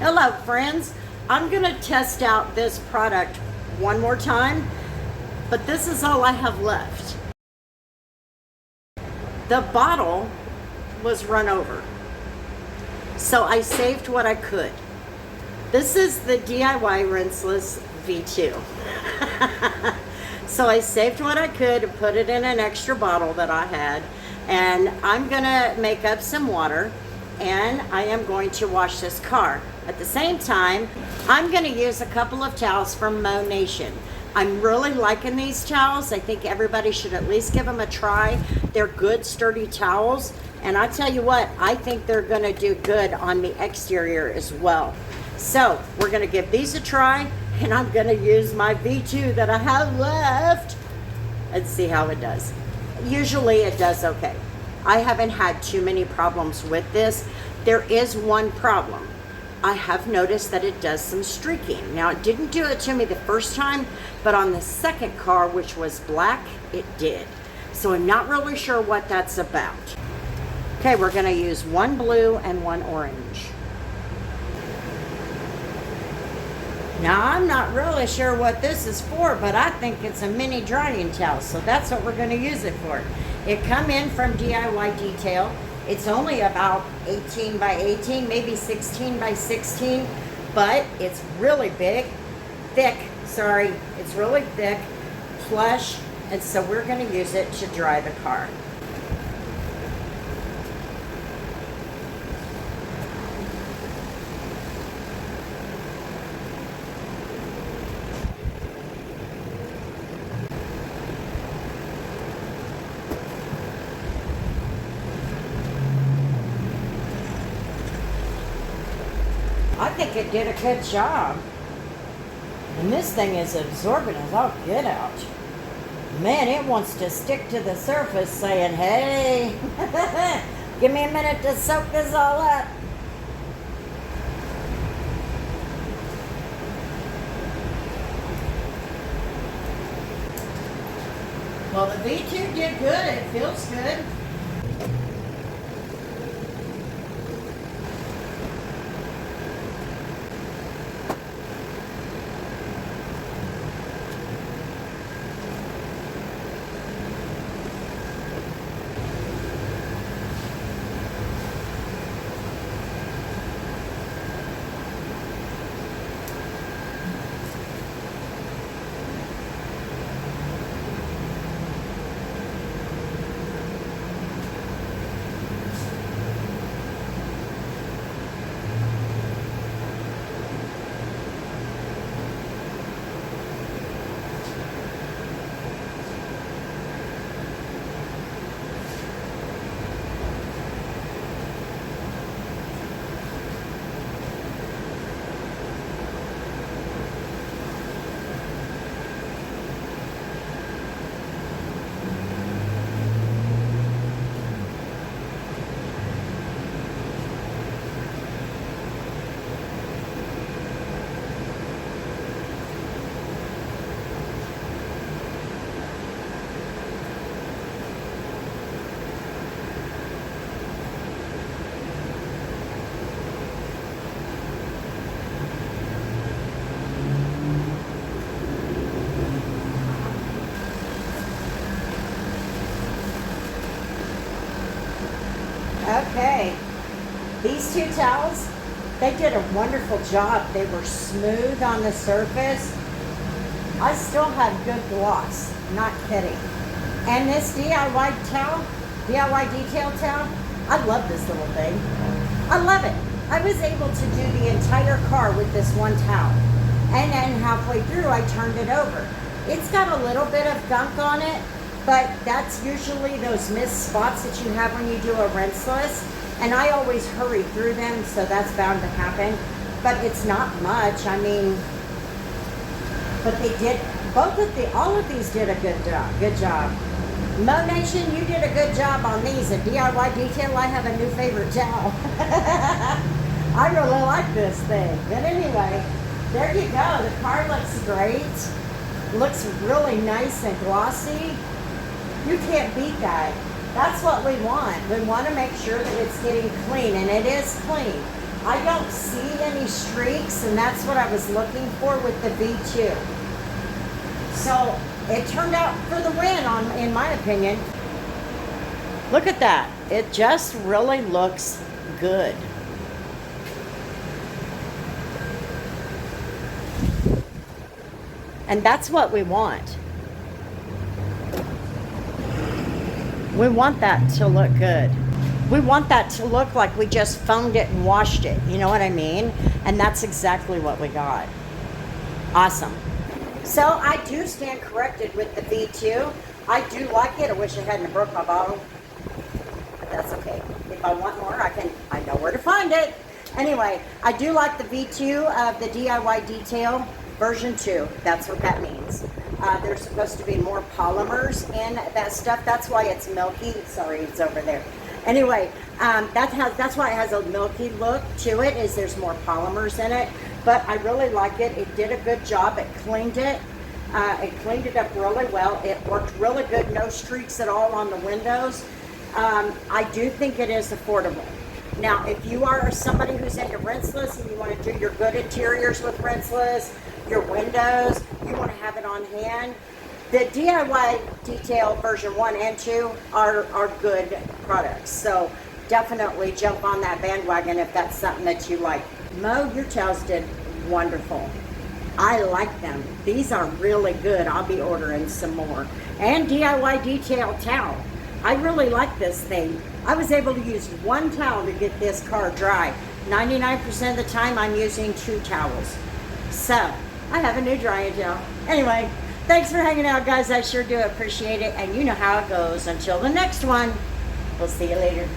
Hello friends, I'm going to test out this product one more time, but this is all I have left. The bottle was run over, so I saved what I could. This is the DIY Rinseless V2. So I saved what I could and put it in an extra bottle that I had, and I'm going to make up some water and I am going to wash this car. At the same time, I'm going to use a couple of towels from Moe Nation. I'm really liking these towels. I think everybody should at least give them a try. They're good, sturdy towels. And I tell you what, I think they're going to do good on the exterior as well. So we're going to give these a try, and I'm going to use my V2 that I have left and see how it does. Usually it does okay. I haven't had too many problems with this. There is one problem. I have noticed that it does some streaking. Now, it didn't do it to me the first time, but on the second car, which was black, it did. So I'm not really sure what that's about. Okay, we're gonna use one blue and one orange. Now, I'm not really sure what this is for, but I think it's a mini drying towel, so that's what we're gonna use it for. It come in from DIY Detail. It's only about 18 by 18, maybe 16 by 16, but it's really big, thick, sorry, it's really thick, plush, and so we're gonna use it to dry the car. I think it did a good job. And this thing is absorbent as all get out. Man, it wants to stick to the surface saying, hey, give me a minute to soak this all up. Well, the V2 did good. It feels good. Okay, these two towels, they did a wonderful job. They were smooth on the surface. I still have good gloss, not kidding. And this DIY towel, DIY Detail towel, I love this little thing. I love it. I was able to do the entire car with this one towel. And then halfway through, I turned it over. It's got a little bit of gunk on it, but that's usually those missed spots that you have when you do a rinseless. And I always hurry through them, so that's bound to happen. But it's not much, I mean, but they did, all of these did a good job. Moe Nation, you did a good job on these. At DIY Detail, I have a new favorite towel. I really like this thing. But anyway, there you go. The car looks great. Looks really nice and glossy. You can't beat that. That's what we want. We want to make sure that it's getting clean, and it is clean. I don't see any streaks, and that's what I was looking for with the V2. So it turned out for the win, in my opinion. Look at that. It just really looks good. And that's what we want. We want that to look good. We want that to look like we just foamed it and washed it. You know what I mean? And that's exactly what we got. Awesome. So I do stand corrected with the V2. I do like it. I wish I hadn't broke my bottle. But that's okay. If I want more, I know where to find it. Anyway, I do like the V2 of the DIY Detail version 2. That's what that means. There's supposed to be more polymers in that stuff. That's why it's milky. Sorry, it's over there. Anyway, that's why it has a milky look to it, is there's more polymers in it. But I really like it. It did a good job. It cleaned it. It cleaned it up really well. It worked really good. No streaks at all on the windows. I do think it is affordable. Now, if you are somebody who's into rinseless and you want to do your good interiors with rinseless, your windows, you want to have it on hand, the DIY Detail version 1 and 2 are good products. So definitely jump on that bandwagon if that's something that you like. Moe, your towels did wonderful. I like them. These are really good. I'll be ordering some more. And DIY Detail towel. I really like this thing. I was able to use one towel to get this car dry. 99% of the time I'm using 2 towels. So I have a new drying towel. Anyway, thanks for hanging out, guys. I sure do appreciate it. And you know how it goes. Until the next one, we'll see you later.